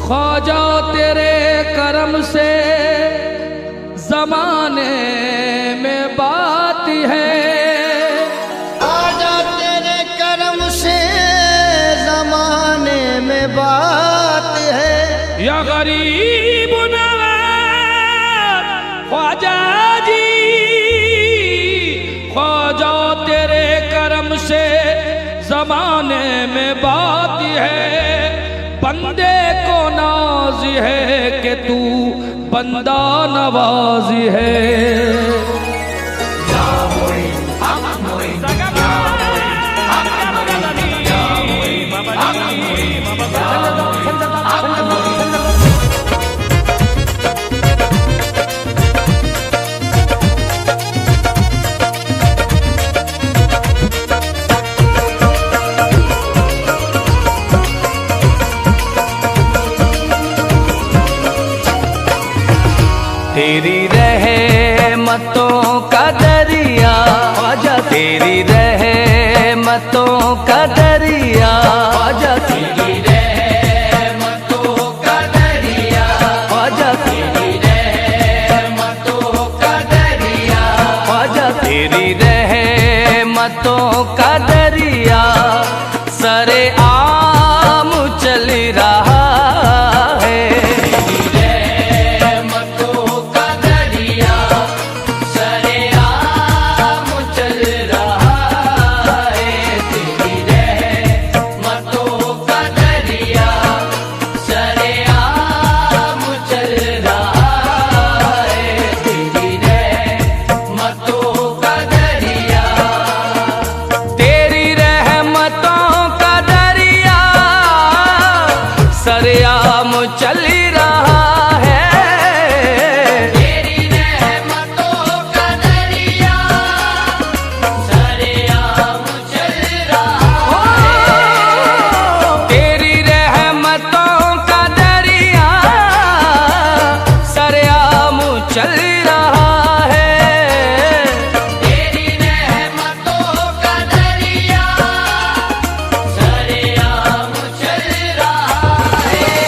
ख्वाजा तेरे करम से जमाने में बात है, ख्वाजा तेरे करम से जमाने में बात है। या गरीब नवाज ख्वाजा जी, ख्वाजा तेरे करम से जमाने में बात है। बंदे को नाज है कि तू बंदा नवाज है। तेरी रहमतों का दरिया ख्वाजा, तेरी रहमतों का दरिया ख्वाजा, तेरी रहमतों का दरिया ख्वाजा, तेरी रहमतों का दरिया ख्वाजा, तेरी रहमतों का दरिया सरे आम चल रहा सरेआम चल रहा है। तेरी रहमतों का दरिया सरेआम चल रहा है। तेरी रहमतों का दरिया सरेआम चल रहा है। तेरी रहमतों का दरिया सरेआम चल रहा है।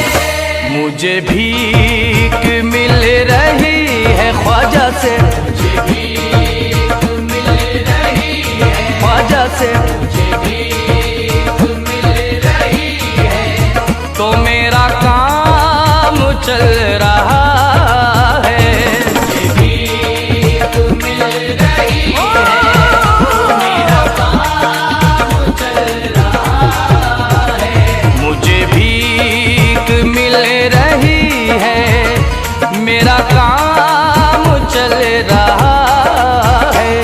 मुझे भीख मिल रही है ख्वाजा से, मुझे भीख मिल रही है ख्वाजा से, मुझे भीख मिल रही है। तो मेरा काम चल रहा है। मुझे भीख मिल रही है, तो मेरा काम चल रहा है। मुझे भीख मिल रही है, मेरा काम चल रहा है।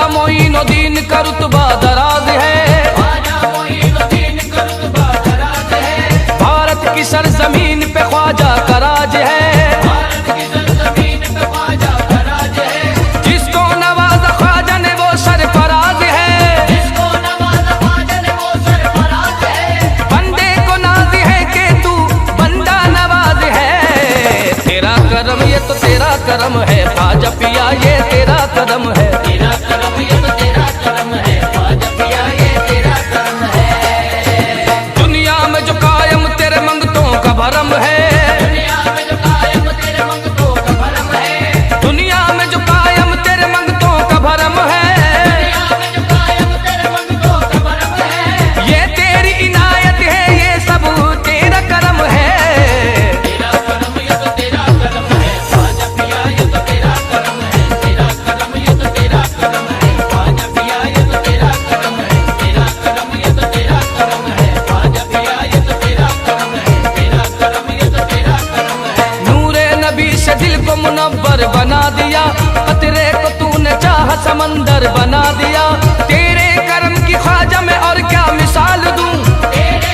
मोइनुद्दीन का रुतबा दराज है, भारत की सरजमीन पे ख्वाजा का राज है। जिसको नवाजा ख्वाजा ने वो सरफराज है, बंदे को नाज है कि तू बंदा नवाज है। तेरा करम ये तो तेरा करम है ख्वाजा पिया, ये तेरा करम है। तेरा करम ये तो तेरा करम है ख्वाजा पिया, ये तेरा करम है। दुनिया में जो कायम तेरे मंगतों का भरम है, दुनिया में जो कायम तेरे मंगतों का भरम है, दुनिया में जो कायम तेरे मंगतों का भरम है, दुनिया में जो कायम तेरे मंगतों का भरम है। ये तेरी इनायत है, ये सब तेरा करम है। तेरा करम ये तो तेरा करम है ख्वाजा पिया, ये तो तेरा करम है। तेरा करम ये तो तेरा करम है ख्वाजा पिया, ये तो तेरा करम है। तेरा करम ये तो तेरा करम है ख्वाजा पिया, ये तो तेरा करम है। तेरा करम ये तो तेरा करम है। नूरे नबी से दिल को मुनव्वर बना दिया, कतरे को तूने चाह समंदर बना दिया। तेरे करम की ख्वाजा में और क्या मिसाल दूं, तेरे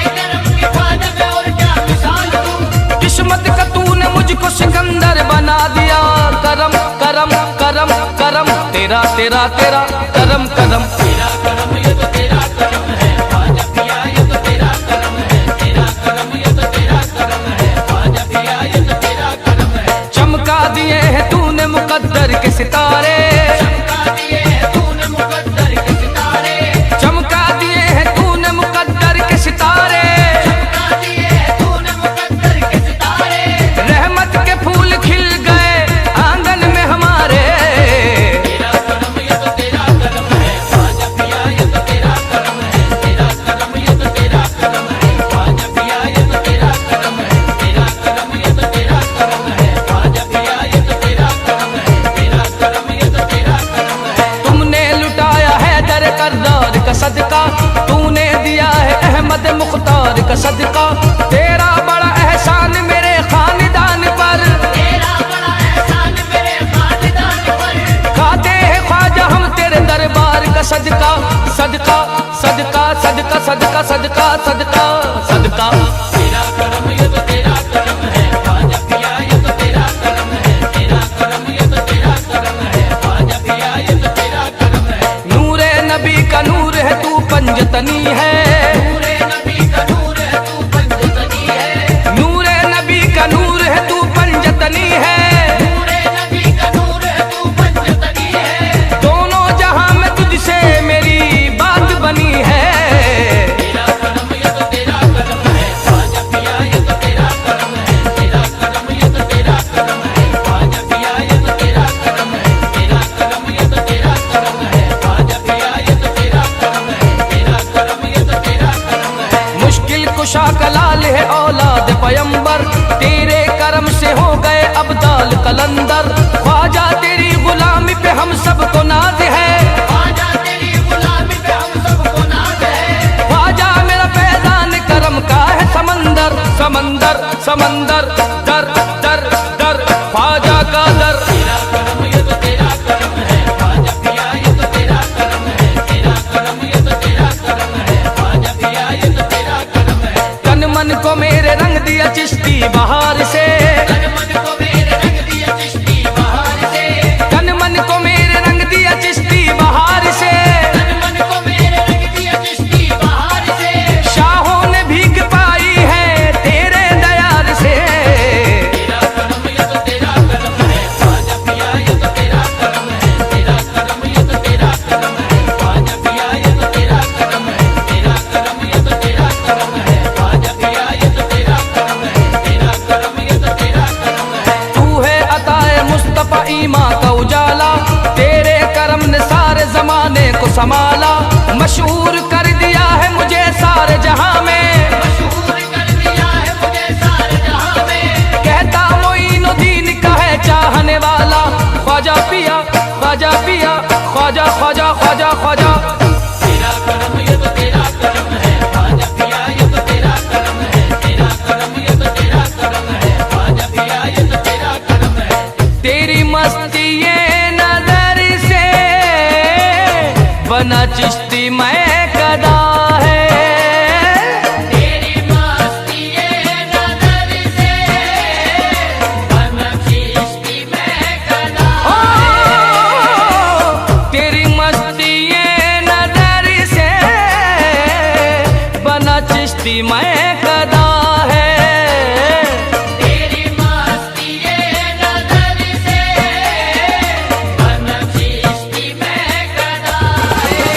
करम करम करम, तेरा तेरा तेरा करम करम। तेरा करम ये तो तेरा करम है ख्वाजा पिया, ये तो तेरा करम है। तेरा करम ये तो तेरा करम है ख्वाजा पिया, ये तो तेरा करम है। चमका दिए हैं तूने मुकद्दर के सितारे, चमका दिए हैं तूने मुकद्दर के सितारे, चमका दिए हैं तूने मुकद्दर के सितारे, चमका दिए हैं तूने मुकद्दर के सितारे। रहमत के फूल खिल गए आंगन में हमारे। तेरा करम ये तो तेरा करम है ख्वाजा पिया, ये तो तेरा करम है। तेरा करम ये तो तेरा करम है ख्वाजा पिया, ये तो तेरा करम है। तेरा करम ये तो तेरा करम है ख्वाजा पिया, ये तो तेरा करम है। तेरा करम ये तो तेरा करम है। तुमने लुटाया है दर करदार का सदका, तूने दिया है अहमद मुख्तार का सदका। तेरा बड़ा एहसान मेरे खानदान पर, तेरा बड़ा एहसान मेरे खानदान पर। खाते हैं ख्वाजा हम तेरे दरबार का सदका, सदका सदका सदका सदका सदका सदका सदका। तेरा करम ये तो तेरा करम है ख्वाजा पिया, ये तो तेरा करम है। तेरा करम ये तो तेरा करम है ख्वाजा पिया, ये तो तेरा करम है। नूरे नबी का नूर है तू पंजतनी है, नूरे नबी का नूर है तू पंजतनी है। नूरे नबी का नूर है तू पंजतनी है, नूरे नबी का नूर है तू पंजतनी है। दोनों जहां में तुझसे मेरी बात बनी है। तेरा करम ये तो तेरा करम है ख्वाजा पिया, ये तो तेरा करम है। तेरा करम ये तो तेरा करम है ख्वाजा पिया, ये तो तेरा करम है। तेरा करम ये तो तेरा करम है ख्वाजा पिया, ये तो तेरा करम है। तेरा करम ये तो तेरा करम है। मुश्किल कुशा कलाल है औलाद पयंबर, तेरे करम से हो गए अब्दाल कलंदर। ख्वाजा तेरी गुलामी पे हम सबको नाज है, ख्वाजा तेरी गुलामी पे हम सबको नाज है। ख्वाजा मेरा फैजान करम का है समंदर, समंदर समंदर दर दर दर ख्वाजा का दर। तेरा करम ये तो तेरा करम है ख्वाजा पिया, ये तो तेरा करम है। तेरा करम ये तो तेरा करम है ख्वाजा पिया, ये तो तेरा करम है। तन मन को मेरे रंग दिया चिश्ती बहार से, तन मन को मेरे रंग दिया चिश्ती बहार से। तन मन को मेरे रंग दिया चिश्ती बहार से, तन मन को मेरे रंग दिया चिश्ती बहार से। शाहों ने भीग पाई है तेरे दयार से। तेरा करम ये तो तेरा करम है ख्वाजा पिया, ये तो तेरा करम है। तेरा करम ये तो तेरा करम है ख्वाजा पिया, ये तो तेरा करम है। तेरा करम ये तो तेरा करम है ख्वाजा पिया, ये तो तेरा करम है। तेरा करम ये तो तेरा करम है। तू है अताए मुस्तफा ईमा का उजाला, तेरे करम ने सारे जमाने को संभाला। मशहूर कर दिया है मुझे सारे जहां में, मशहूर कर दिया है मुझे सारे जहां में। कहता मोइनुद्दीन का है चाहने वाला, ख्वाजा पिया ख्वाजा पिया ख्वाजा ख्वाजा ख्वाजा ख्वाजा। तेरा करम ये तो तेरा करम है ख्वाजा पिया, ये तो तेरा करम है। तेरा करम ये तो तेरा करम है ख्वाजा पिया, ये तो तेरा करम है। तेरी मस्ती ये नजर से बना चिश्ती मैं कदा है। तेरी मस्ती ये नजर से बना चिश्ती मैं कदा है। तेरी मस्ती ये नजर से बना चिश्ती मैं कदा है। तेरी मस्ती ये नजर से बना चिश्ती मैं कदा है।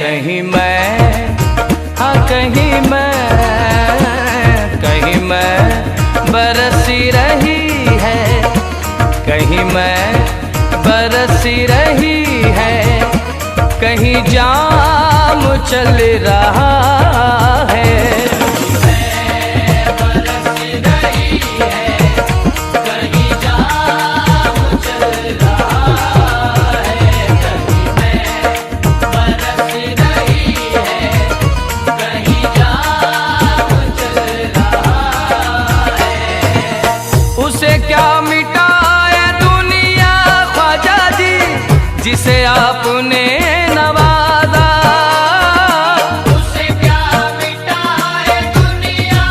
कहीं मैं हाँ कहीं मैं बरसी रही है, कहीं मैं बरसी रही है। कहीं जाम चल रहा है। उसे क्या मिटाए दुनिया ख्वाजा जी, जिसे आपने नवाजा। उसे क्या मिटाए दुनिया,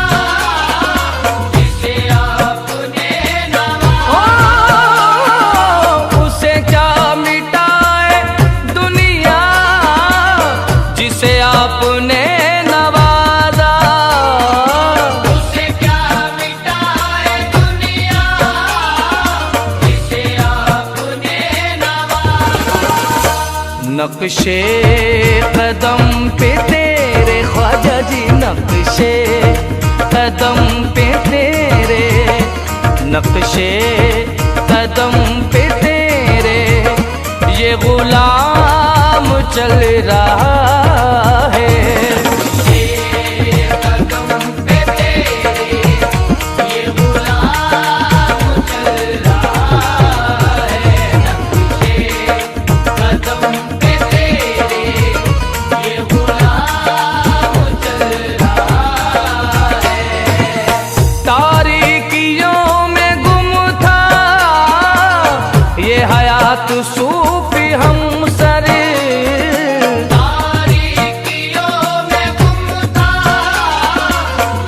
जिसे आपने नवाजा। नक्शे कदम पे तेरे ख्वाजा जी, नक्शे कदम पे तेरे, नक्शे कदम पे तेरे ये गुलाम चल रहा है। सूफी हम सर, तारीकियों में गुम था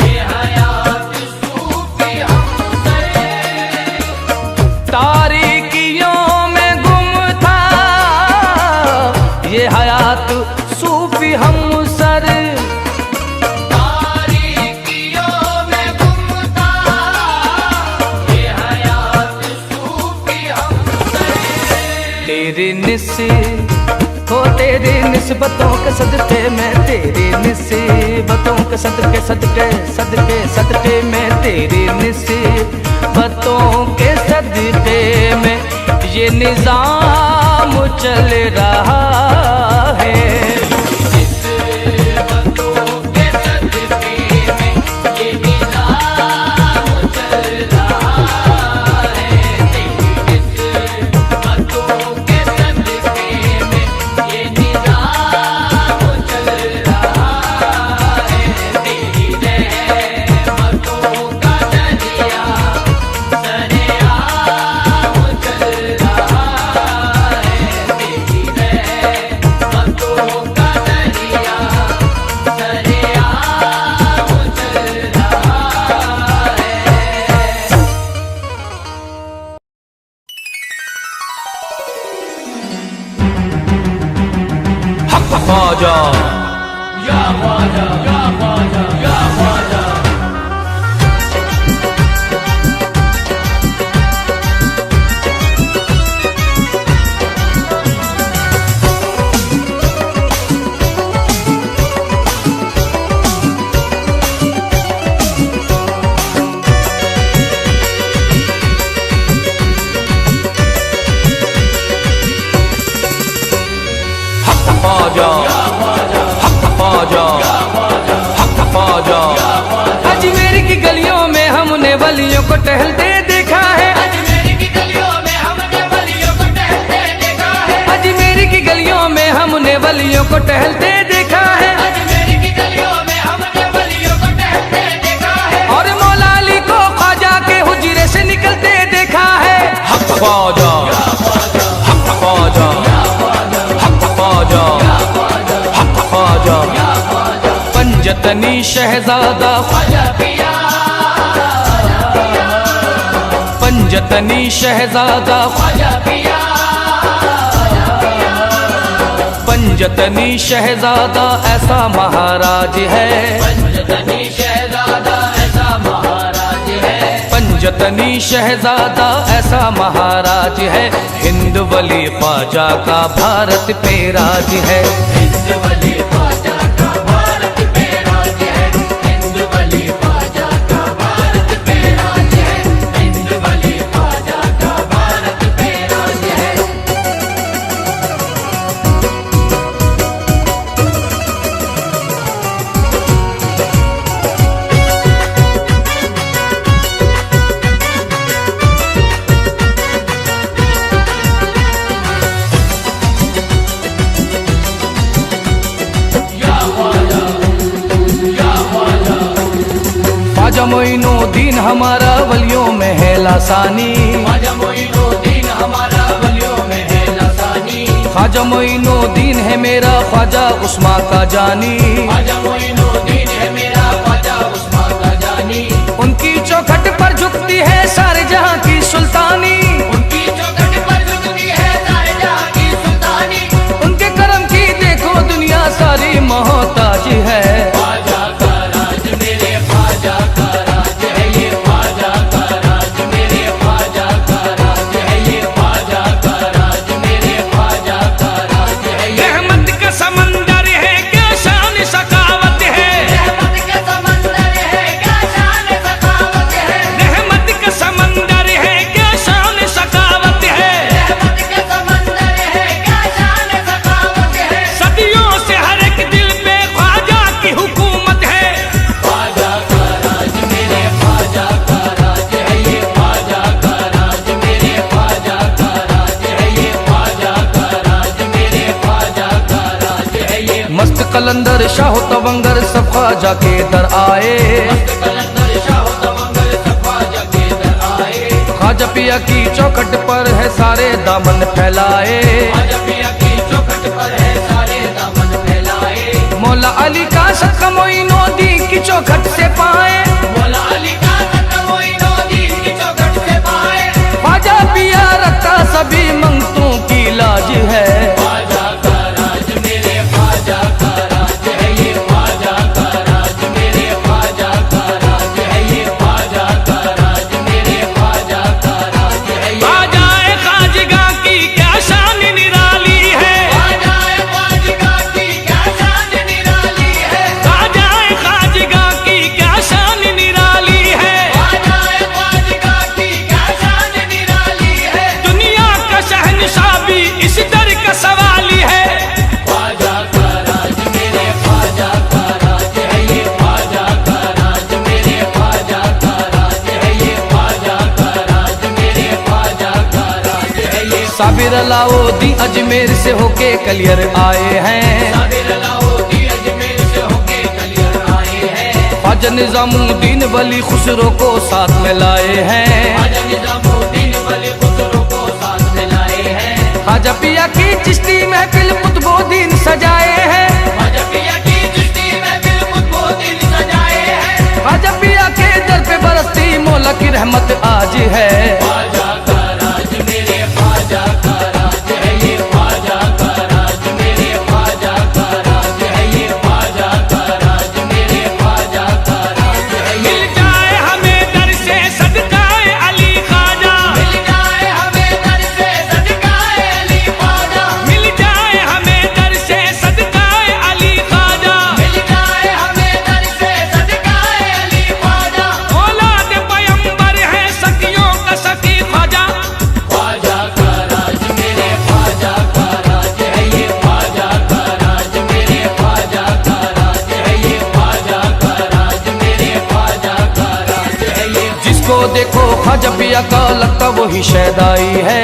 ये हयात सूफी हम सर, तारीकियों में गुम था ये हयात सूफी हम सर, तारीकियों में गुम था ये हयात सूफी हम सर। तेरी तेरी निस्बतों के सदके में, तेरी निस्बतों के सदके सदके सदके सदके में, तेरी निस्बतों के सदके में ये निजाम चल रहा है। ख्वाजा या ख्वाजा या ख्वाजा या ख्वाजा, अजमेर की गलियों में हमने वलियों को टहलते देखा है, अजमेर की गलियों में हमने वलियों को टहलते देखा है, अजमेर की गलियों में हमने वलियों को टहलते देखा है, अजमेर की गलियों में हमने वलियों को टहलते देखा है, और मौला अली को ख्वाजा के हुजरे से निकलते देखा है। हक ख्वाजा हक ख्वाजा हक ख्वाजा हक ख्वाजा, पंजतनी शहजादा ख्वाजा पिया, पंजतनी शहजादा ख्वाजा पिया, पंजतनी शहजादा ऐसा महाराज है, पंजतनी शहजादा ऐसा महाराज है, पंजतनी शहजादा ऐसा महाराज है, हिंद वली ख्वाजा का भारत पे राज है, हिंद वली ख्वाजा का भारत पे राज है, हिंद वली ख्वाजा का भारत पे राज है, हिंद वली ख्वाजा का भारत पे राज है। ख्वाजा मोइनुद्दीन हमारा वलियों में है लासानी, ख्वाजा मोइनुद्दीन हमारा वलियों में है लासानी, ख्वाजा मोइनुद्दीन है मेरा ख्वाजा उस्मा का जानी, ख्वाजा मोइनुद्दीन है मेरा ख्वाजा उस्मा का जानी, उनकी चौखट पर झुकती है सारे जहां की सुल्तानी, उनकी चौखट पर झुकती है सारे जहां की सुल्तानी, उनके करम की देखो दुनिया सारी मोहताज है। कलंदर शाह तवंगर सब ख्वाजा के दर आए। ख्वाजा पिया की चौखट पर है सारे दामन फैलाए। मौला अली का सदका मोइनुद्दीन की चौखट से पाए। ख्वाजा पिया रखता सभी मंगतों की लाज है। साबिर अलाउद्दीन अजमेर से होके कलियर आए हैं। ख्वाजा निजामुद्दीन वली खुसरो को साथ में लाए हैं। ख्वाजा पिया की चिश्ती महफिल कुतुबुद्दीन सजाए हैं। ख्वाजा पिया के दर पे बरसती मौला की रहमत आज है। देखो ख्वाजा पिया का लगता वही शहदाई है।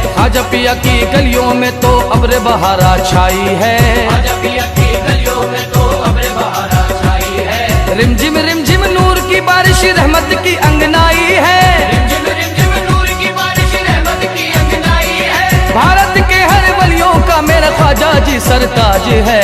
ख्वाजा पिया की गलियों में तो अब्र बहारा छाई है। रिमझिम नूर की बारिश रहमत की अंगनाई है। भारत के हर वलियों का मेरा ख्वाजा जी सरताज है।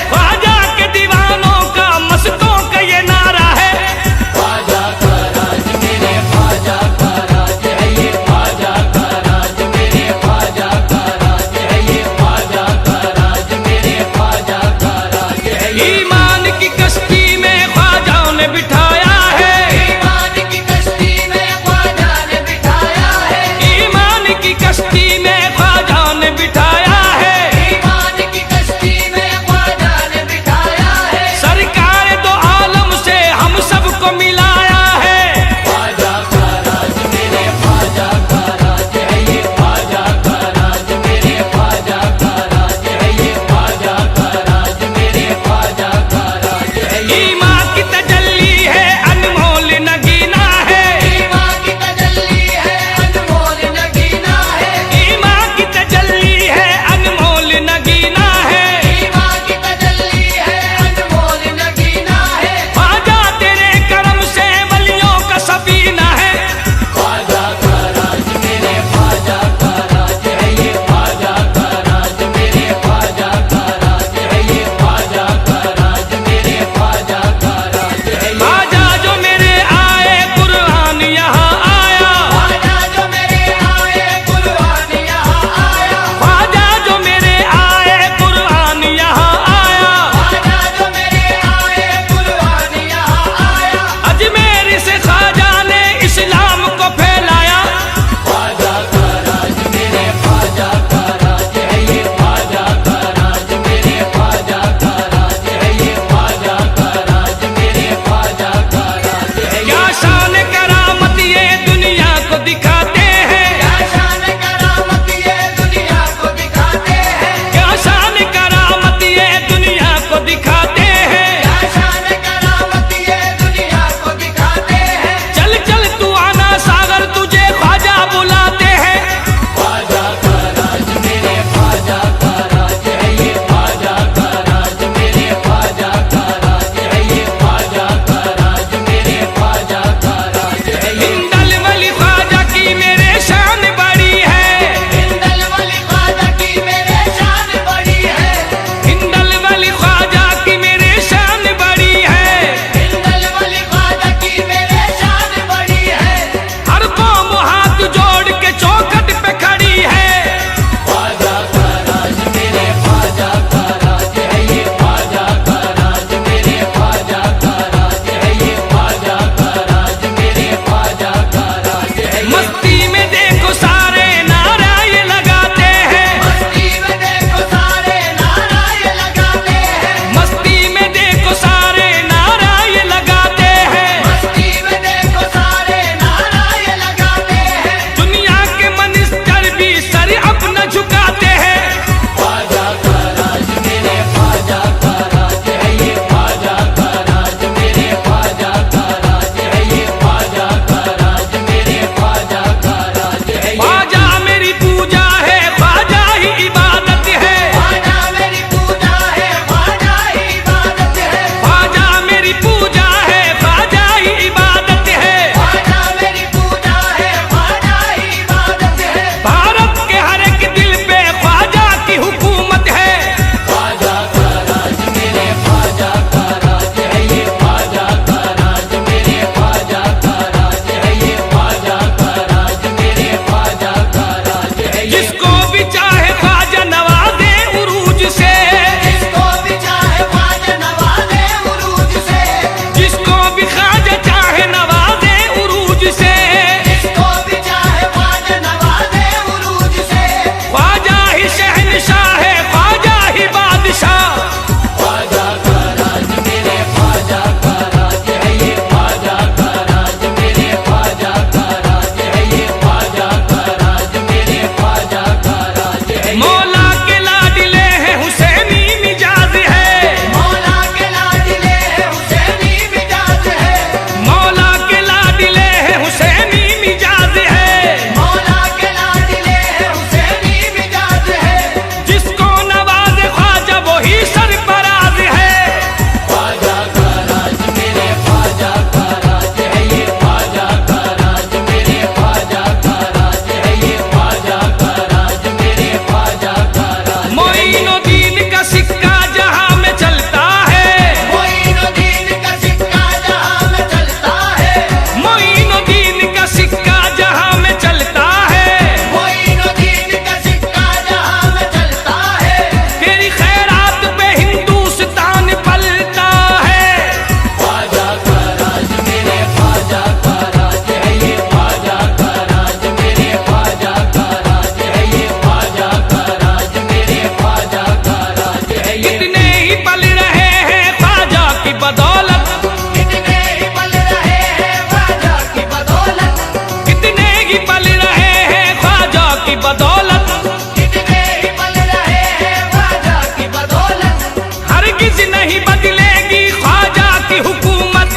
ख्वाजा के दीवानों का मस्तों भी चाहे ख्वाजा नवाजे उरूज से, जिसको भी चाहे ख्वाजा नवाजे उरूज से, जिसको भी ख्वाजा चाहे नवाजे उरूज से, जिसको भी चाहे ख्वाजा नवाजे उरूज से। ख्वाजा ही शहंशाह है, ख्वाजा ही बादशाह, ख्वाजा का राज मेरे ख्वाजा का राज है ये, ख्वाजा का राज मेरे ख्वाजा का राज है ये, ख्वाजा का राज मेरे ख्वाजा का राज है ये। मौला के लाडले हैं हुसैनी मिजाज है, मौला के लाडले हुसैनी मिजाज है, मौला के लाडले हैं हुसैनी मिजाज है, मौला के लाडले हुसैनी मिजाज है। जिसको नवाजे ख्वाजा वही सरफराज है। ख्वाजा का राज मेरे ख्वाजा का राज है ये, ख्वाजा का राज मेरे ख्वाजा का राज है ये, ख्वाजा का राज मेरे ख्वाजा का राज। मोइनुद्दीन का सिक्का जहां में चलता है, मोइनुद्दीन का सिक्का जहां में चलता है, मोइनुद्दीन का सिक्का जहां में चलता है, मोइनुद्दीन का सिक्का जहां में चलता है। तेरी खैरात पे हिंदुस्तान पलता है। ख्वाजा का राज मेरे ख्वाजा का राज है ये, ख्वाजा का राज मेरे ख्वाजा का राज है ये, ख्वाजा का राज मेरे ख्वाजा का राज है ये। कितने ही पल रहे हैं ख्वाजा की बदौलत, कितने ही पल रहे हैं ख्वाजा की बदौलत, कितने ही पल रहे हैं ख्वाजा की बदौलत, कितने ही पल रहे हैं ख्वाजा की बदौलत। हरगिज नहीं बदलेगी ख्वाजा की हुकूमत।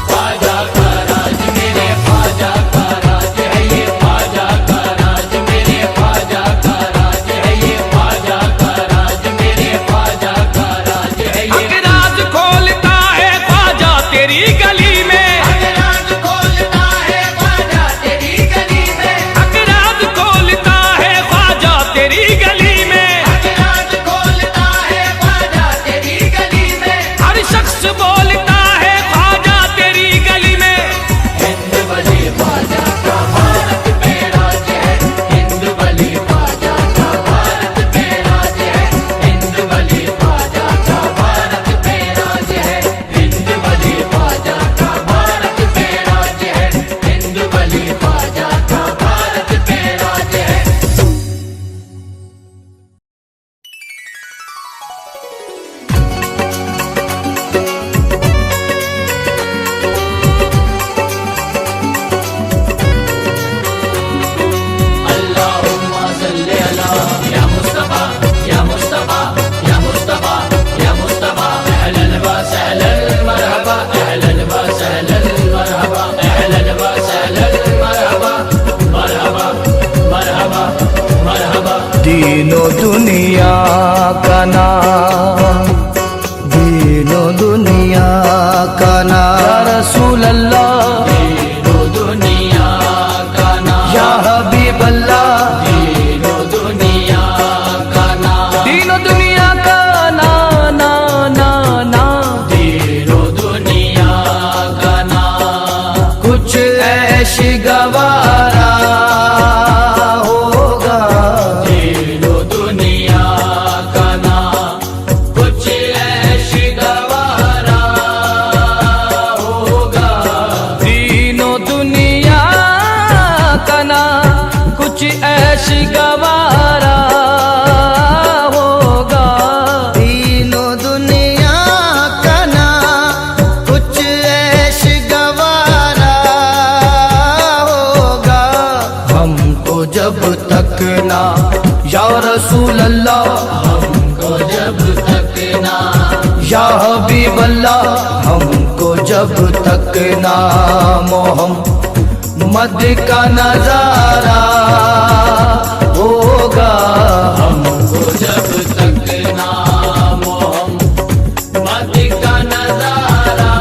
ख्वाजा का राज मेरे ख्वाजा का राज है ये, ख्वाजा का राज मेरे ख्वाजा का राज है ये, ख्वाजा का राज मेरे ख्वाजा का राज है ये। अकराज खोलता है ख्वाजा तेरी गली में, अगराज खोलता है ख्वाजा तेरी गली में, अकराज खोलता है ख्वाजा तेरी गली में, अगराज खोलता है ख्वाजा तेरी गली में। हर शख्स बोलता है ख्वाजा तेरी गली में। हिंद बली ख्वाजा का भारत पे राज है, हिंद बली ख्वाजा का भारत पे राज है, हिंद बली ख्वाजा का भारत पे राज है, हिंद बली ख्वाजा का भारत पे राज है, हिंद बली ख्वाजा का भारत पे राज है। अल्लाहुम्मा सल्ली अला या मुस्तफा या मुस्तफा या मुस्तफा या मुस्तफा। अहलन व सहलन मरहबा, अहलन व सहलन मरहबा, अहलन व सहलन मरहबा, मरहबा मरहबा मरहबा। दीनो दुनिया का नाम, दीनो दुनिया का या नाम, रसूल अल्लाह दीनो दुनिया का नाम, या हबीब अल्लाह, दीनो दुनिया का नाम, दीनो दुनिया का ना ना ना ना, दीनो दुनिया का नाम। कुछ ऐश गवारा होगा, दीनो दुनिया का नाम, कुछ ऐश गवारा होगा। दीनो दुनिया का ना कुछ ऐश गवारा होगा। दीनो दुनिया का ना कुछ ऐश गवारा होगा। हमको जब तक ना या रसूल अल्लाह, हमको जब तक ना या हबीब अल्लाह, हमको जब तक ना मोहम्मद का नजारा होगा। हमको जब तक ना मोहम्मद का नजारा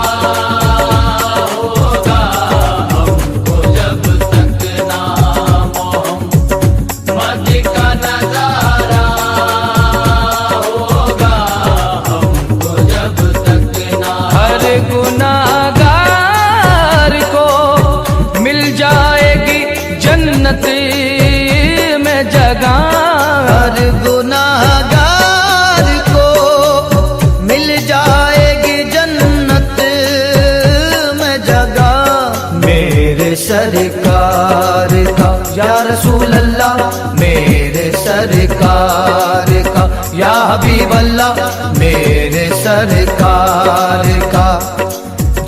होगा। हमको जब तक ना मोहम्मद का नजारा होगा। हमको जब तक ना हर गुनाहगार को मिल जाएगी जन्नत में जगह सरकार का, या हबीब अल्लाह मेरे सरकार का।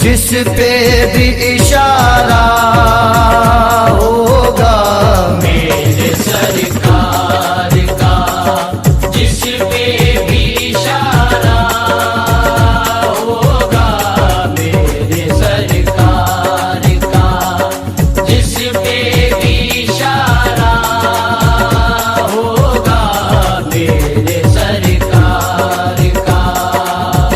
जिस पे भी इशारा होगा मेरे सरकार का, जिस पे भी इशारा होगा मेरे सरकार का, जिस पे भी इशारा होगा मेरे सरकार का।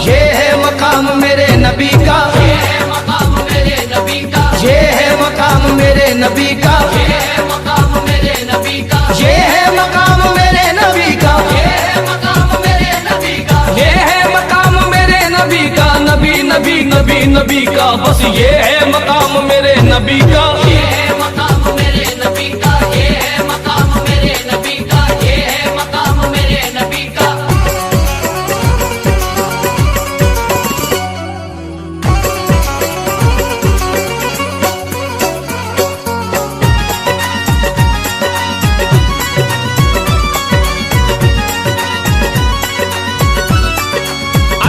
ये है मकाम मेरे नबी का, ये है मकाम मेरे नबी का, ये है मकाम मेरे नबी का, ये है मकाम मेरे नबी का, ये है मकाम मेरे नबी का, ये है मकाम मेरे नबी का, ये है मकाम मेरे नबी का, नबी नबी नबी नबी का, बस ये है मकाम मेरे नबी का। ये है मकाम मेरे नबी का, ये है मकाम मेरे नबी का, ये है मकाम मेरे नबी का।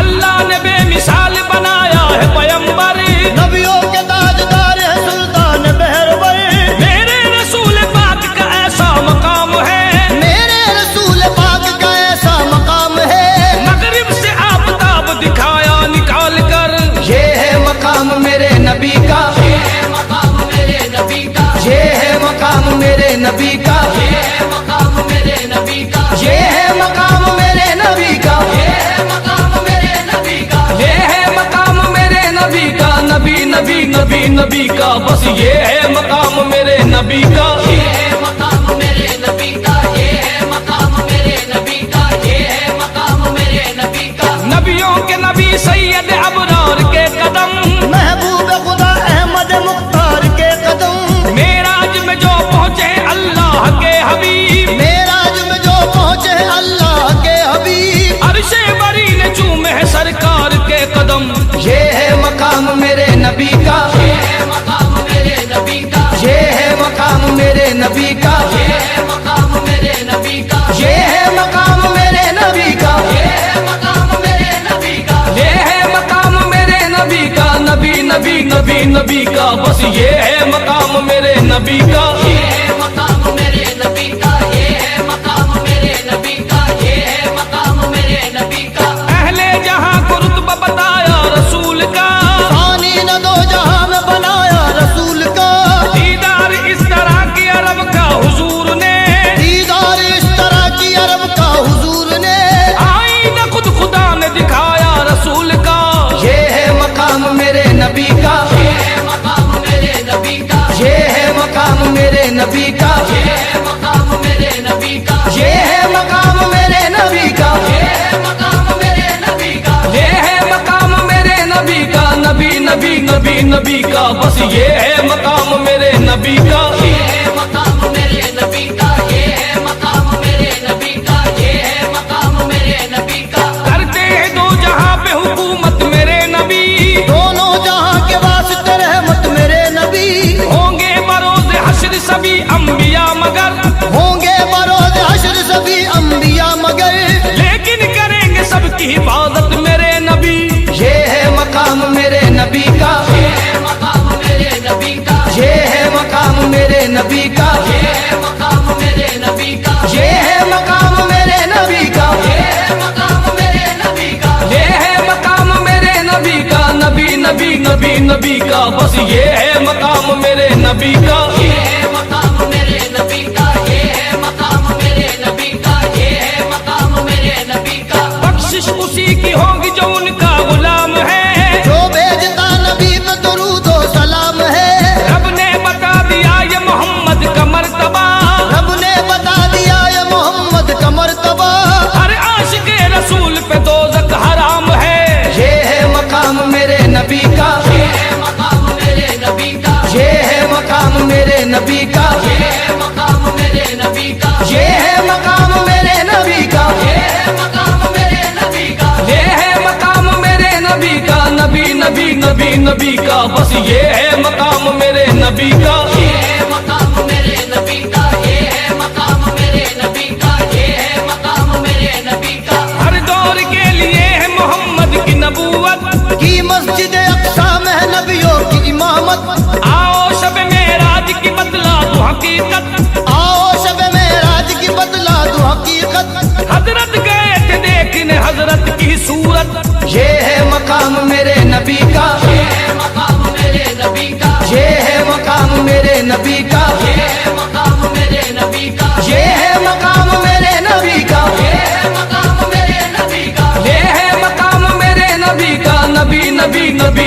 अल्लाह ने बेमिसाल बनाया है पैगंबर, नबियों के ताजदार है सुल्तान बहरवर। मेरे रसूल पाक का ऐसा मकाम है, मेरे रसूल पाक का ऐसा मकाम है, मगरिब से आफताब दिखाया निकाल कर। ये है मकाम मेरे नबी का, ये है मकाम मेरे नबी का, ये है मकाम मेरे नबी का, ये है मकाम मेरे नबी का, ये है मकाम मेरे नबी का, ये है मकाम मेरे नबी का। ये है मकाम मेरे नबी का, नबी नबी नबी नबी का, बस ये है मकाम मेरे नबी का। ये है मकाम मेरे नबी का, ये है मकाम मेरे नबी का, ये है मकाम मेरे नबी का। नबियों के नबी सैयद अबरार के कदम, महबूब खुदा अहमद मुख्तार के कदम। मेराज में जो पहुंचे अल्लाह के हबीब, मेराज में जो पहुंचे अल्लाह के हबीब। अर्शे बरी ने चूमे है सरकार के कदम। ये है मकाम मेरे नबी का, ये है मकाम मेरे नबी का, ये है मकाम मेरे नबी का, ये है मकाम मेरे नबी का, ये है मकाम मेरे नबी का, ये है मकाम मेरे नबी का। ये है मकाम मेरे नबी का, नबी नबी नबी नबी का, बस ये है मकाम मेरे नबी का। ये है मकाम मेरे नबी का, ये है मकाम मेरे नबी का, ये है मकाम मेरे नबी का। अहले जहां को रुतबा बताया रसूल का, पानी न दो जहां में बनाया रसूल का। दीदार इस तरह की अरब का हुजूर ने, दीदार इस तरह की अरब का हुजूर ने। आईना खुद खुदा ने दिखाया रसूल का। ये है मकाम मेरे नबी का, ये है मकाम मेरे नबी का, ये है मकाम मेरे नबी का, ये है मकाम मेरे नबी का, ये है मकाम मेरे नबी का। ये है मकाम मेरे नबी का। ये है मकाम मेरे नबी का, नबी नबी नबी नबी का, बस ये है मकाम मेरे नबी का। ये है मकाम मेरे नबी का, ये है मकाम मेरे नबी का, ये है मकाम मेरे नबी का। करते हैं दो जहां पे हुकूमत मेरे नबी, दोनों जहां के वास्ते रहमत मेरे नबी। होंगे बरोज हश्र सभी अंबिया मगर, होंगे बरोज हश्र सभी अंबिया मगर। लेकिन करेंगे सबकी हिफाजत मेरे नबी। ये है मकाम मेरे नबी का, ये है मकाम मेरे नबी का, ये है मकाम मेरे नबी का, ये है मकाम मेरे नबी का, ये है मकाम मेरे नबी का। ये है मकाम मेरे नबी का। ये है मकाम मेरे नबी का, नबी नबी नबी नबी का, बस ये है मकाम मेरे नबी का। ये है मकाम मेरे नबी का, ये है मकाम मेरे नबी का, ये है मकाम मेरे नबी का। बख्शिश उसी की होगी जो उनका गुलाम है, जो भेजता नबी पे दुरूद व सलाम है। रब ने बता दिया ये मोहम्मद का मर्तबा, रब ने बता दिया ये मोहम्मद का मर्तबा। हर आशिक रसूल पे दोज़ख हराम है। ये है मकाम मेरे नबी का, ये है मकाम मेरे नबी का, ये है मकाम मेरे नबी का, ये है मकाम मेरे नबी का, ये है मकाम मेरे नबी का। ये है मकाम मेरे नबी का। ये है मकाम मेरे नबी का, नबी नबी नबी नबी का, बस ये है मकाम मेरे नबी का। ये है मकाम मेरे नबी का, ये है मकाम मेरे नबी का, ये है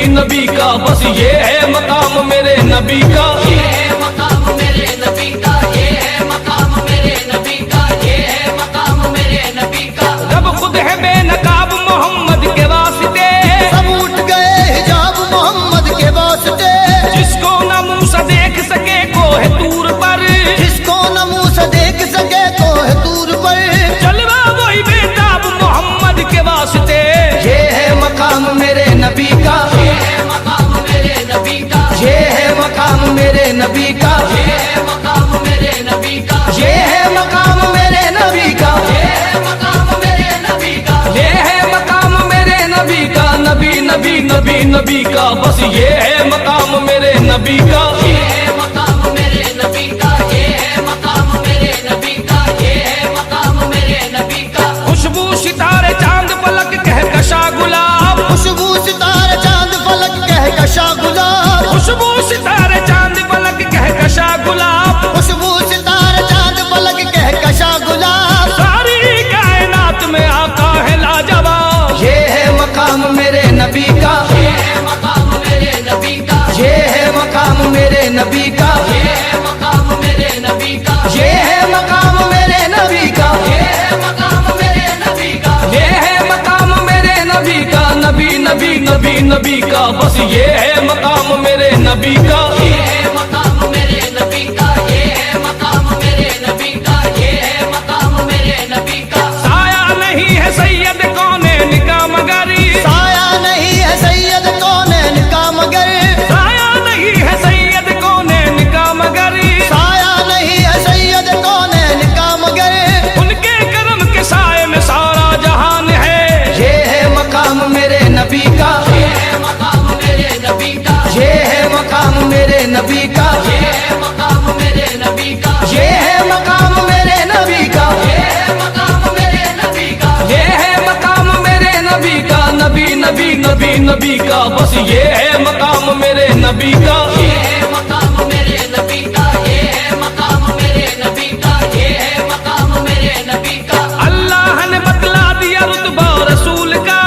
नबी नबी का, बस ये है मकाम मेरे नबी का। ये है मकाम मेरे नबी का, ये है मकाम मेरे नबी का, ये है मकाम मेरे नबी का। रब खुद है बेनकाब मोहम्मद के वास्ते, सब उठ गए हिजाब मोहम्मद के वास्ते। जिसको न मुंह से देख सके कोह तूर पर, जिसको न मुंह से देख सके कोह दूर पर। जलवा वही बेताब मोहम्मद के वास्ते। ये है मकाम मेरे नबी का, ये है मकाम मेरे नबी का, ये है मकाम मेरे नबी का, ये है मकाम मेरे नबी का, ये है मकाम मेरे नबी का। ये है मकाम मेरे नबी का। ये है मकाम मेरे नबी का, नबी नबी नबी नबी का, बस ये है मकाम मेरे नबी का। ये है मकाम मेरे नबी का, ये है मकाम मेरे नबी का, ये है मकाम मेरे नबी का। खुशबू सितारे चांद पलक कह कशा गुलाब, खुशबू सितारे चांद फलक कह कशा गुलाब। खुशबू सितारे चांद पलक कह कशा गुलाब। खुशबू सितारे चांद फलक कह कशा गुलाब। सारी कायनात में आका है लाजवाब। ये है मकाम मेरे नबी का, ये है मकाम मेरे नबी का, ये है मकाम मेरे नबी का, ये है मकाम मेरे नबी का, ये है मकाम मेरे नबी का। ये है मकाम मेरे नबी का। ये है मकाम मेरे नबी का, नबी नबी नबी नबी का, बस ये है मकाम मेरे नबी का। ये है मकाम मेरे नबी का, ये है मकाम मेरे नबी का, ये है मकाम मेरे नबी का। साया नहीं है सैयद कौनैन का मगर, साया नहीं है सैयद कौनैन का मगर। साया नहीं है सैयद कौनैन का मगर। साया नहीं है सैयद कौनैन का मगर। उनके करम के साए में सारा जहान है। ये है मकाम मेरे नबी का, ये है मकाम मेरे नबी का, ये है मकाम मेरे नबी का, ये है मकाम मेरे नबी का, ये है मकाम मेरे नबी का। ये है मकाम मेरे नबी का। ये है मकाम मेरे नबी का, नबी नबी नबी नबी का, बस ये है मकाम मेरे नबी का। ये है मकाम मेरे नबी का, ये है मकाम मेरे नबी का, ये है मकाम मेरे नबी का। अल्लाह ने बतला दिया रुतबा रसूल का,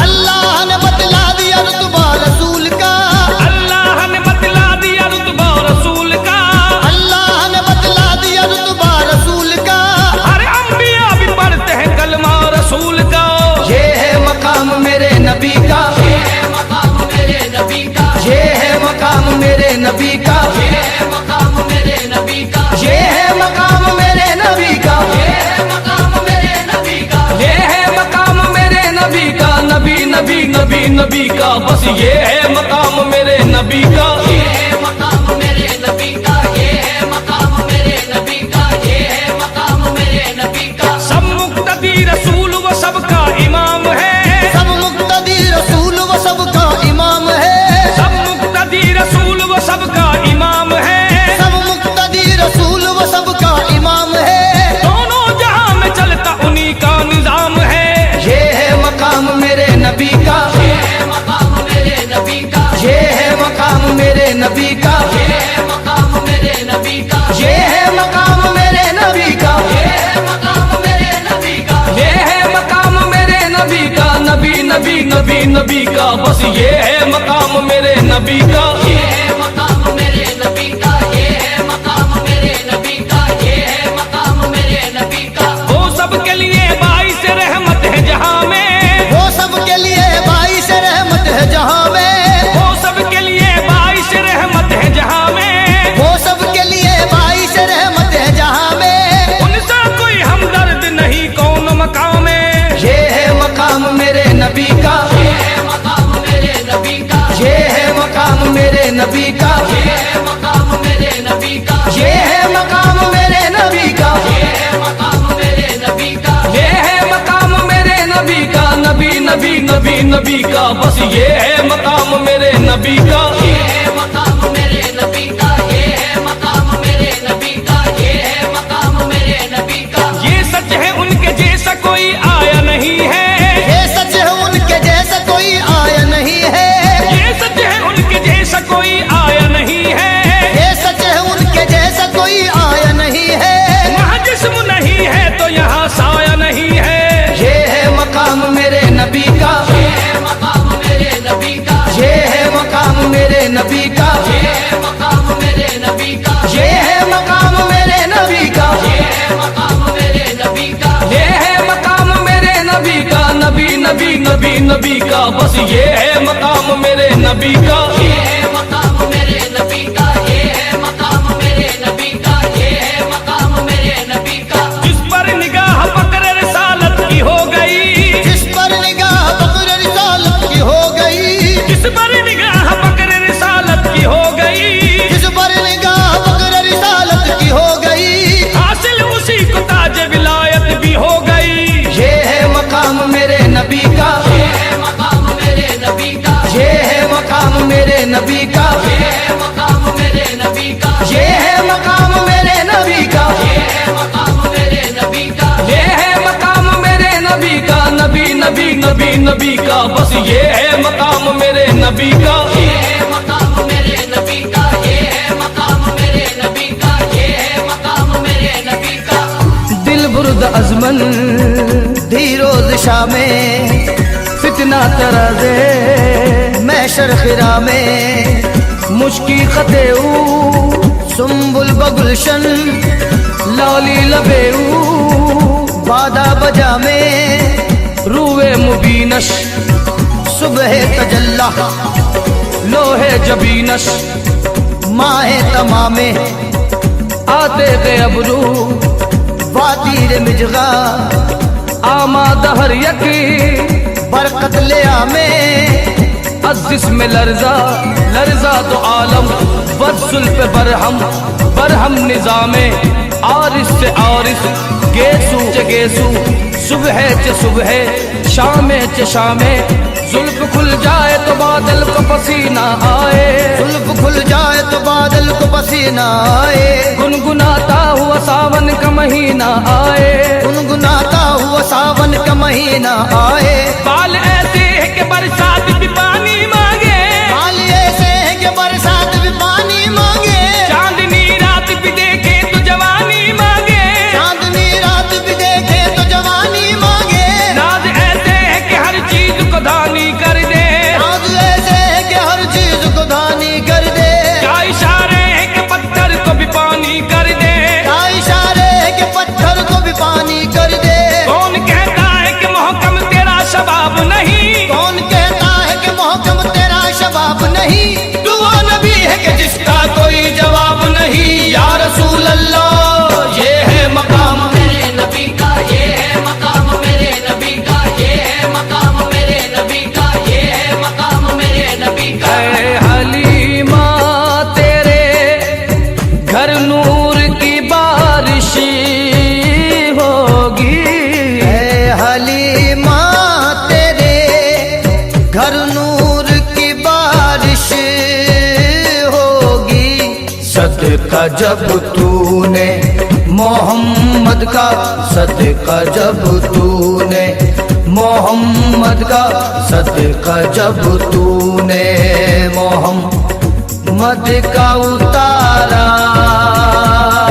अल्लाह ने बतला दिया रुतबा रसूल का। अल्लाह ने बतला दिया रुतबा रसूल का। अल्लाह ने बतला दिया रुतबा रसूल का। हर अंबिया भी पढ़ते हैं कलमा रसूल का। ये है मकाम मेरे नबी का, ये है मकाम मेरे नबी का, ये है मकाम मेरे नबी का, ये है मकाम मेरे नबी का, ये है मकाम मेरे नबी का। ये है मकाम मेरे नबी का। ये है मकाम मेरे नबी का, नबी नबी नबी नबी का, बस ये है मकाम मेरे नबी का। ये है मकाम मेरे नबी का, ये है मकाम मेरे नबी का, ये है मकाम मेरे नबी का। सब मुक्तदी रसूल वो सबका इमाम है। सब मुक्तदी रसूल व सबका इमाम है। सब मुक्तदी रसूल वो सबका इमाम है। सब मुक्तदी रसूल व सबका इमाम है। दोनों जहां में चलता उन्हीं का निजाम है। ये है मकाम मेरे नबी का, ये है मकाम मेरे नबी का, ये है मकाम मेरे नबी का, ये है मकाम मेरे नबी का, ये है मकाम मेरे नबी का। ये है मकाम मेरे नबी का। ये है मकाम मेरे नबी का, नबी नबी नबी नबी का, बस ये है मकाम मेरे नबी का। ये है मकाम मेरे नबी का, ये है मकाम मेरे नबी का, ये है मकाम मेरे नबी का। वो सबके लिए बाइस रहमत है जहां में। वो सबके लिए बाईस रहमत है जहां में। वो सबके लिए बाइस रहमत है जहां में। वो सबके लिए बाईस रहमत है जहां में। उनसा कोई हमदर्द नहीं कौन मकाम में। ये है मकाम मेरे नबी का, ये है मकाम मेरे नबी का, ये है मकाम मेरे नबी का, ये है मकाम मेरे नबी का, ये है मकाम मेरे नबी का। ये है मकाम मेरे नबी का। ये है मकाम मेरे नबी का, नबी नबी नबी नबी का, बस ये है मकाम मेरे नबी का। ये है मकाम मेरे नबी का, ये है मकाम मेरे नबी का, ये है मकाम मेरे नबी का। ये सच है उनके जैसा कोई आया नहीं है। ये सच है उनके जैसा कोई आया नहीं है। ये सच है उनके जैसा कोई आया नहीं है। ये सच है उनके जैसा कोई आया नहीं है। वहाँ जिस्म नहीं है तो यहाँ साया नहीं है। ये है मकाम मेरे नबी का, ये है मकाम मेरे नबी का, ये है नबी नबी नबी नबी का, बस ये है मकाम मेरे नबी का, ये है मकाम मेरे नबी का, ये है मकाम मेरे नबी का, ये है मकाम मेरे नबी का। जिस पर निगाह पकड़ रिसालत की हो गई, जिस पर निगाह पकड़ रिसालत की हो गई, जिस पर निगाह पकड़ रिसालत की हो गई, जिस पर निगाह पकड़ रिसालत की हो गई, हासिल उसी को ताज विलायत भी हो गई। ये है मकाम मेरे नबी का, ये है मकाम मेरे नबी का, ये है मकाम मेरे नबी का, ये है मकाम मेरे नबी का, ये है मकाम मेरे नबी का, ये है मकाम मेरे नबी का। ये है मकाम मेरे नबी का, नबी नबी नबी नबी का, बस ये है मकाम मेरे नबी का, ये है मकाम मेरे नबी का, ये है मकाम मेरे नबी का, ये है मकाम मेरे नबी का। दिल बुर्द अजमन धीरोज शामे, फितना तराजे मैं शर्खिरा में, मुश्की खतेऊ सुम्बुल बगुलशन, लौली लबेऊ बादा बजा में, रूए मुबीनश सुबह तजल्ला, लोहे जबीनश माहे तमामे, आते गे अबरू वातीर मिजगा, आमाद हर यकी बरकत ले आमे, अज़िस में लर्जा लर्जा तो आलम, वरसुल पे बरहम बरहम निजामे, आरिस से आरिस गेसू च गेसू, सुबह च सुबह शामे च शामे, जुल्फ खुल जाए तो बादल को पसीना आए, जुल्फ खुल जाए तो बादल को पसीना आए, गुनगुनाता हुआ सावन का महीना आए, गुनगुनाता हुआ सावन का महीना आए, बाल ऐसे है कि बरसात भी पानी मांगे, बाल ऐसे है कि बरसात भी पानी मांगे, चांदनी रात भी देखे तो जवानी मांगे, चांदनी रात भी देखे तो जवानी मांगे, नाज ऐसे है कि हर चीज को दानी कर दे, नाज ऐसे है कि हर चीज को दानी कर दे, क्या इशारे है कि पत्थर को भी पानी कर दे, क्या इशारे है कि पत्थर को भी पानी कर दे, कौन कहता है कि मोहकम तेरा शबाब नहीं, कौन कहता है कि मोहकम तेरा शबाब नहीं, तू वो नबी है कि जिसका कोई जवाब नहीं, या रसूल अल्लाह ये है मकाम मेरे नबी का, ये है मकाम मेरे नबी का, ये है मकाम मेरे नबी का, ये है मकाम मेरे नबी का। है हलीमा तेरे घर नूर की बारिश होगी, है हलीमा तेरे घर नूर की बारिश होगी, सदका जब तूने मोहम्मद का, सदका जब तूने मोहम्मद का, सदका जब तूने मोहम्मद का उतारा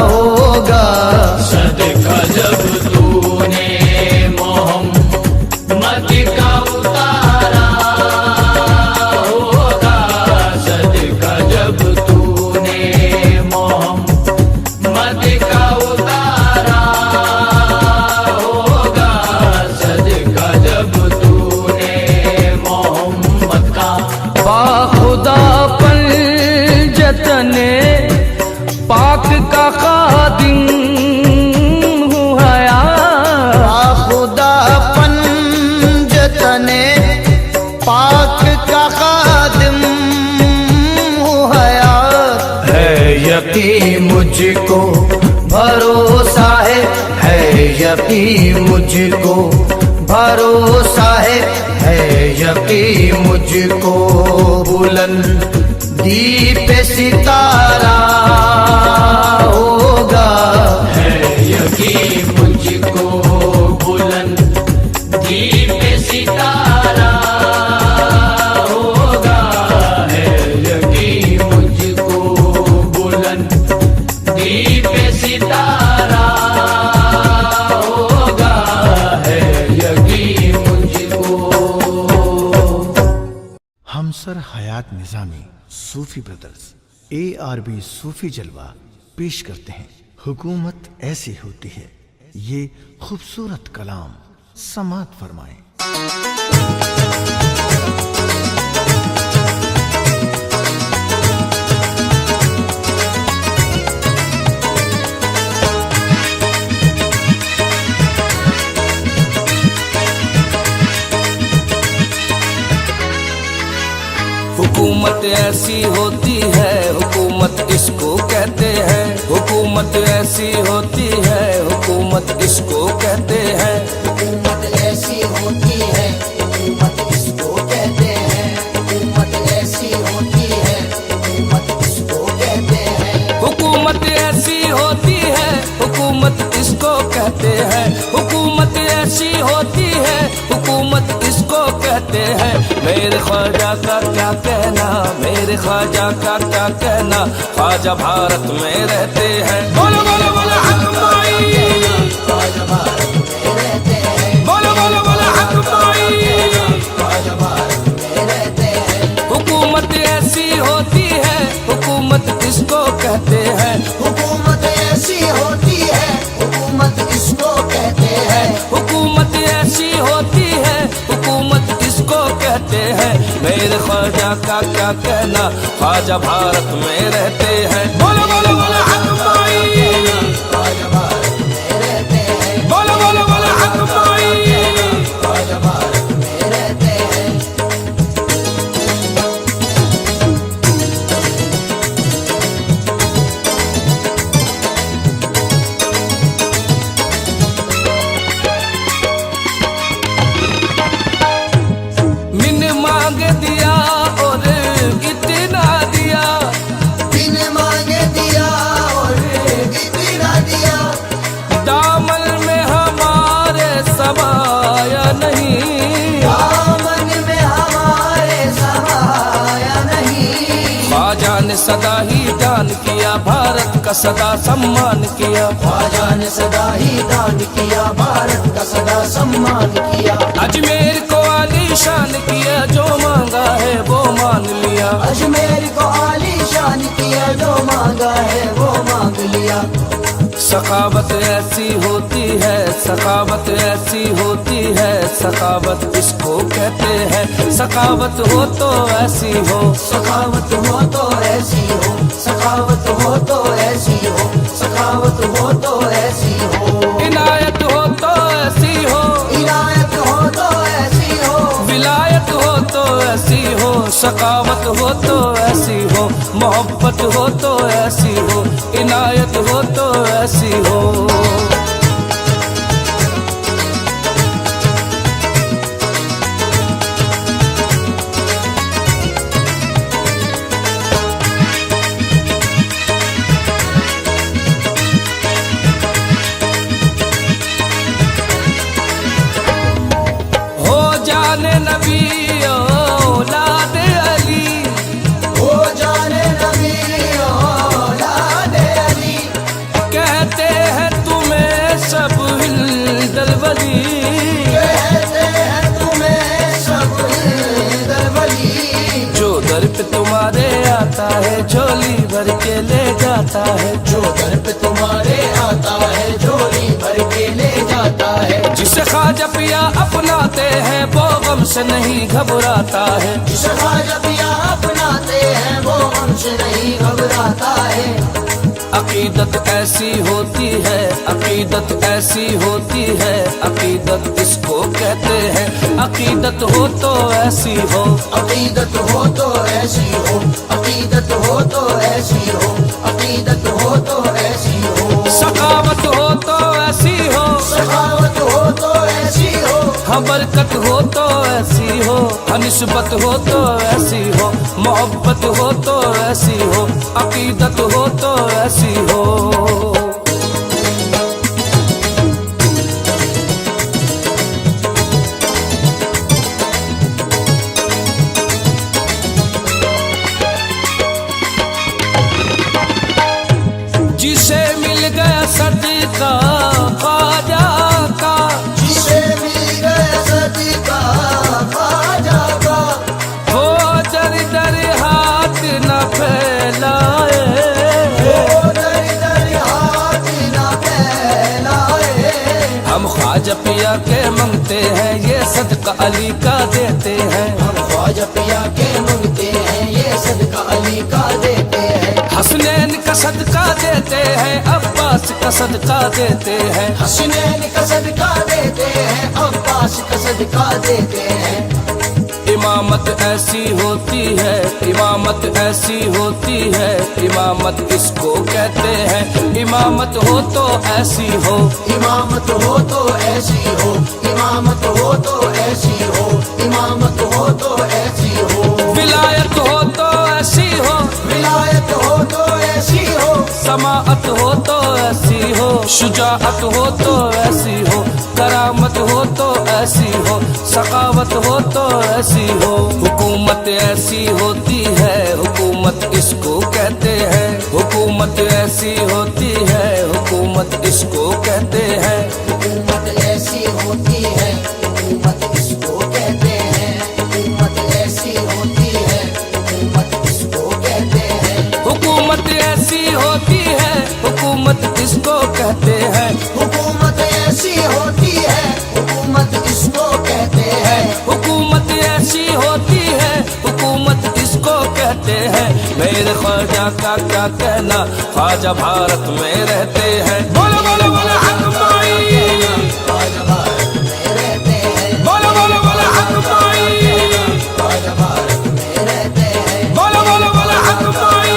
होगा, सदका जब तूने मोहम्मद का उतारा होगा, सदका जब तूने मोहम्मद का उतारा होगा, सदका जब तूने मोहम्मद का। बाखुदा पंजतने पाक का खादिम हूँ हया, खुदा पंजतने पाक का खादिम हूँ हयात, है यकीन मुझको भरोसा है यकीन मुझको भरोसा है यकीन मुझको बुलंदी पे सितारा होगा, है यकीन मुझको बुलंदी पे सितारा होगा, है यकीन मुझको बुलंदी पे सितारा होगा, है यकीन मुझको। हमसर हयात निजामी सूफी ब्रदर्स ARB सूफी जलवा पेश करते हैं। हुकूमत ऐसी होती है, ये खूबसूरत कलाम समात फरमाएं। हुकूमत ऐसी होती है, हुकूमत इसको कहते हैं। हुकूमत ऐसी होती है, हुकूमत इसको कहते हैं। हुकूमत ऐसी होती है, हुकूमत इसको कहते हैं। हुकूमत ऐसी होती है, हुकूमत इसको कहते हैं। हुकूमत ऐसी होती है, हुकूमत इसको कहते हैं। हुकूमत ऐसी होती है, हुकूमत इसको कहते हैं। मेरे ख्वाजा का क्या कहना, मेरे ख्वाजा का क्या कहना, ख्वाजा भारत में रहते हैं। बोलो बोलो बोलो हक माई, ख्वाजा भारत में रहते हैं। बोलो बोलो बोलो हक माई। ख्वाजा भारत में रहते हैं। हुकूमत ऐसी होती है, हुकूमत इसको कहते हैं। हुकूमत ऐसी होती है, हुकूमत इसको कहते हैं। हुकूमत ऐसी होती है, हुकूमत इसको कहते हैं। मेरे ख्वाजा का क्या कहना, ख्वाजा भारत में रहते हैं। बोलो बोलो बोलो हक माई, ख्वाजा भारत में रहते हैं। बोलो बोलो बोलो हक माई। ख्वाजा भारत में रहते हैं। मिन मांग दिया और इतना दिया, बिन मांगे दिया और इतना दिया। दामन में हमारे समाया नहीं। दामन में हमारे समाया नहीं। ख्वाजा ने सदा ही दान किया, भारत का सदा सम्मान किया। ख्वाजा ने सदा ही दान किया, भारत का सदा सम्मान किया। अजमेर को आलीशान किया, जो मांगा है वो मान लिया। अजमेर को आलीशान किया, जो मांगा है वो मांग लिया। सखावत ऐसी होती है, सखावत ऐसी होती है, सखावत इसको कहते हैं। सखावत हो तो ऐसी हो, सखावत हो तो ऐसी हो, सखावत हो तो ऐसी हो, सखावत हो तो ऐसी हो। इनायत हो तो ऐसी हो, इनायत हो तो ऐसी हो। विलायत हो तो ऐसी हो, सखावत हो तो ऐसी हो, मोहब्बत हो तो ऐसी हो, इनायत हो तो ऐसी हो। हो जाने नबी औलाद अली, हो जाने नबी औलाद अली। कहते हैं तुम्हें सब हिंदल वली। कहते हैं तुम्हें सब हिंदल वली। जो दर पे तुम्हारे आता है, झोली भर के ले जाता है। जो दर पे तुम्हारे आता है, झोली भर के ले जाता है। जिसे ख्वाजा पिया अपनाते हैं, वो गम से नहीं घबराता है। जिसे ख्वाजा पिया अपनाते हैं, वो हमसे नहीं घबराता है। अकीदत ऐसी होती है, अकीदत ऐसी होती है, अकीदत इसको कहते हैं। अकीदत हो तो ऐसी हो, अकीदत हो तो ऐसी हो, अकीदत हो तो ऐसी हो, अकीदत हो तो ऐसी हो। सखावत हो तो ऐसी हो, सखावत हो तो ऐसी हो। बरकत हो तो ऐसी हो, निस्बत हो तो ऐसी हो, मोहब्बत हो तो ऐसी हो, अकीदत हो तो ऐसी हो। जिसे मिल गया सदका ख्वाजा का, जिसे मिल गया सदका ख्वाजा का, वो दर दर हाथ न फैलाए। वो दर दर हाथ पिया के मंगते हैं, ये सदका अली का देते हैं। हम ख्वाजा पिया के मंगते हैं, ये सदका अली का देते हैं। हसनैन का सदका देते हैं, अब्बास का सदका देते हैं। हसनैन का सदका देते हैं, अब्बास का सदका देते हैं। इमामत ऐसी होती है, इमामत ऐसी होती है, इमामत किसको कहते हैं। इमामत हो तो ऐसी हो, इमामत हो तो ऐसी हो, इमामत हो तो ऐसी हो, इमामत हो तो ऐसी हो। विलायत हो तो ऐसी हो, विलायत हो तो ऐसी हो, समाअत हो तो ऐसी हो, शुजाअत हो तो ऐसी हो, करामत हो तो ऐसी हो, सखावत हो तो ऐसी हो। हुकूमत ऐसी होती है, हुकूमत इसको कहते हैं। हुकूमत ऐसी होती है, हुकूमत इसको कहते हैं। हुकूमत ऐसी होती है, हुकूमत इसको कहते हैं। हुकूमत ऐसी होती है, हुकूमत इसको कहते हैं। हुकूमत ऐसी होती है, हुकूमत इसको कहते हैं। हुकूमत ऐसी होती है, हुकूमत इसको कहते हैं। हुकूमत ऐसी होती है, हुकूमत इसको कहते हैं। मेरे ख्वाजा का क्या कहना, ख्वाजा भारत में रहते हैं। बोलो बोलो बोलो हक माई, ख्वाजा भारत में रहते हैं। बोलो बोलो बोलो हक माई, ख्वाजा भारत में रहते हैं। बोलो बोलो बोलो हक माई,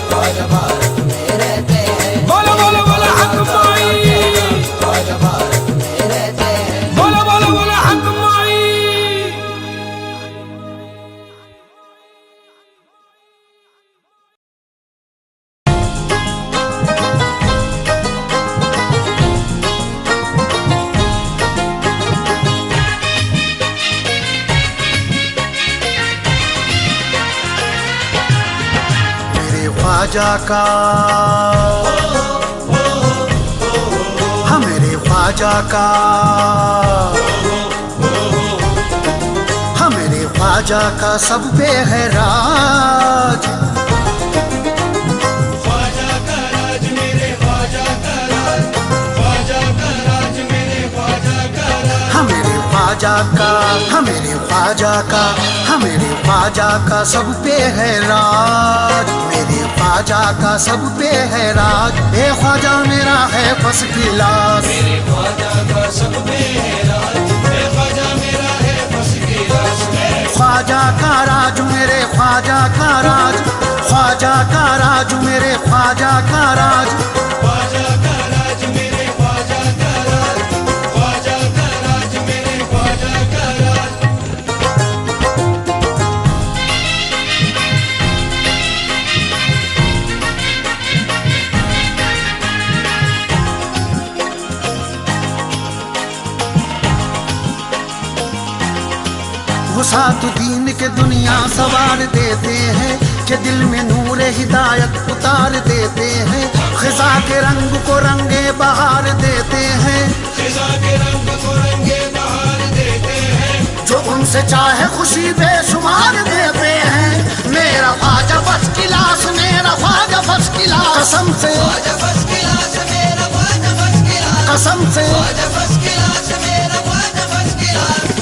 ख्वाजा भारत में रहते हैं। बोलो बोलो बोलो हक माई, ख्वाजा भारत में रहते हैं। बोलो बोलो बोलो हक माई। मेरे ख्वाजा का, हाँ मेरे ख्वाजा का, हाँ मेरे ख्वाजा का सब पे है राज। हाँ मेरे ख्वाजा का, हाँ मेरे ख्वाजा का, हाँ मेरे ख्वाजा का सब पे है राज। मेरे ख्वाजा का सब पे है राज। ए ख्वाजा मेरा है फर्स्ट क्लास। मेरे ख्वाजा का सब पे है राज, ए ख्वाजा मेरा है फर्स्ट क्लास। ख्वाजा का राज मेरे ख्वाजा का राज, ख्वाजा का राज मेरे ख्वाजा का राज। ख्वाजा का राज मेरे ख्वाजा का राज, ख्वाजा का राज मेरे ख्वाजा का राज। वसातुद्दीन के दुनिया सवार देते हैं, कि दिल में नूर हिदायत उतार देते हैं। खिजा के रंग को रंगे बहार देते हैं, खिजा के रंग को रंगे बहार देते हैं। जो उनसे चाहे खुशी बेशुमार देते हैं। मेरा ख्वाजा फर्स्ट क्लास, मेरा ख्वाजा फर्स्ट क्लास। कसम से ख्वाजा फर्स्ट क्लास, मेरा ख्वाजा फर्स्ट क्लास। कसम से ख्वाजा फर्स्ट क्लास, मेरा ख्वाजा फर्स्ट क्लास।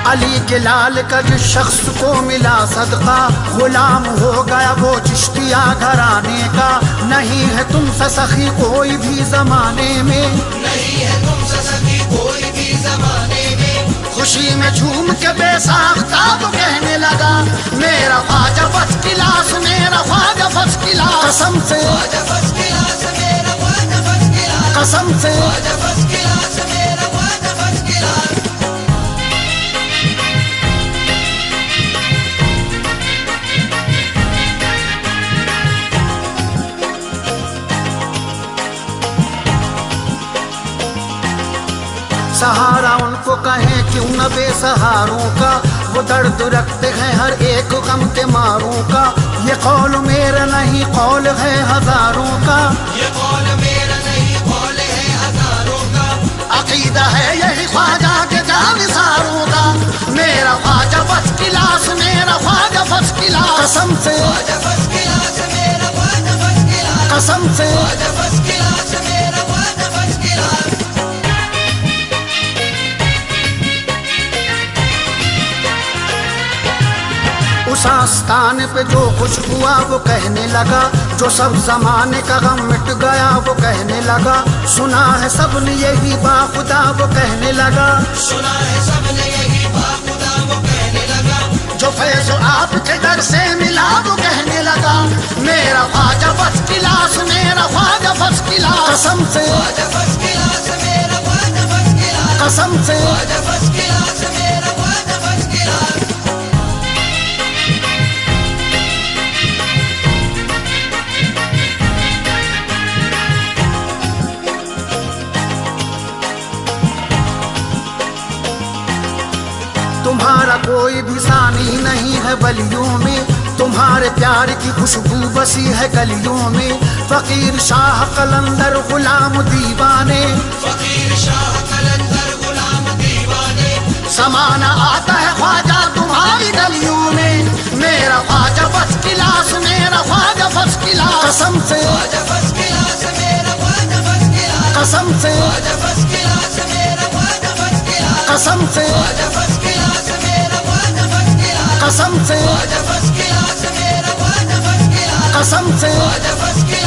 अली के लाल का जिस शख्स को मिला सदका, गुलाम हो गया वो चिश्तिया घराने का। नहीं है तुमसे सखी कोई भी जमाने में, नहीं है तुमसे सखी कोई भी जमाने में। खुशी में झूम के बेसाख्ता वो कहने लगा, मेरा ख्वाजा फर्स्ट क्लास, मेरा ख्वाजा फर्स्ट क्लास। कसम से ख्वाजा फर्स्ट क्लास, मेरा ख्वाजा फर्स्ट क्लास। कसम से ख्वाजा फर्स्ट क्लास, मेरा ख्वाजा फर्स्ट क्लास। सहारा उनको कहें क्यों न बेसहारों का, वो दर्द रखते हैं हर एक गम के मारों का। ये कौल मेरा नहीं कौल है हजारों का, ये कौल मेरा नहीं कौल है हजारों का। अकीदा है यही ख्वाजा के जानिसारों का। मेरा ख्वाजा फर्स्ट क्लास, मेरा ख्वाजा फर्स्ट क्लास। कसम से ख्वाजा फर्स्ट क्लास, मेरा ख्वाजा फर्स्ट कसम से ख्वाजा फर्स्ट क्लास मेरा ख्वाजा फर्स्ट क्लास। उस आस्थान पे जो कुछ हुआ वो कहने लगा, जो सब जमाने का गम मिट गया वो कहने लगा। सुना है सबने यही बाखुदा वो कहने लगा, सुना है सबने यही बाखुदा वो कहने लगा। जो फैज़ आपके दर से मिला वो कहने लगा, मेरा ख्वाजा फर्स्ट क्लास, मेरा ख्वाजा फर्स्ट क्लास। कसम से ख्वाजा फर्स्ट क्लास मेरा ख्वाजा फर्स्ट क्लास। कसम से ख्वाजा फर्स्ट क्लास मेरा ख्वाजा फर्स्ट क्लास। तुम्हारा कोई भी सानी नहीं है बलियों में, तुम्हारे प्यार की खुशबू बसी है गलियों में। फकीर शाह कलंदर गुलाम दीवाने, फकीर शाह कलंदर गुलाम दीवाने। समाना आता है ख्वाजा तुम्हारी गलियों में, मेरा ख्वाजा फर्स्ट क्लास, मेरा ख्वाजा फर्स्ट क्लास। कसम से ख्वाजा फर्स्ट क्लास मेरा ख्वाजा फर्स्ट क्लास। कसम से ख्वाजा फर्स्ट क्लास मेरा ख्वाजा फर्स्ट क्लास। कसम से ख्वाजा फर्स्ट क्लास मेरा ख्वाजा फर्स्ट क्लास। कसम से ख्वाजा फर्स्ट क्लास मेरा ख्वाजा फर्स्ट क्लास। कसम से ख्वाजा फर्स्ट क्लास।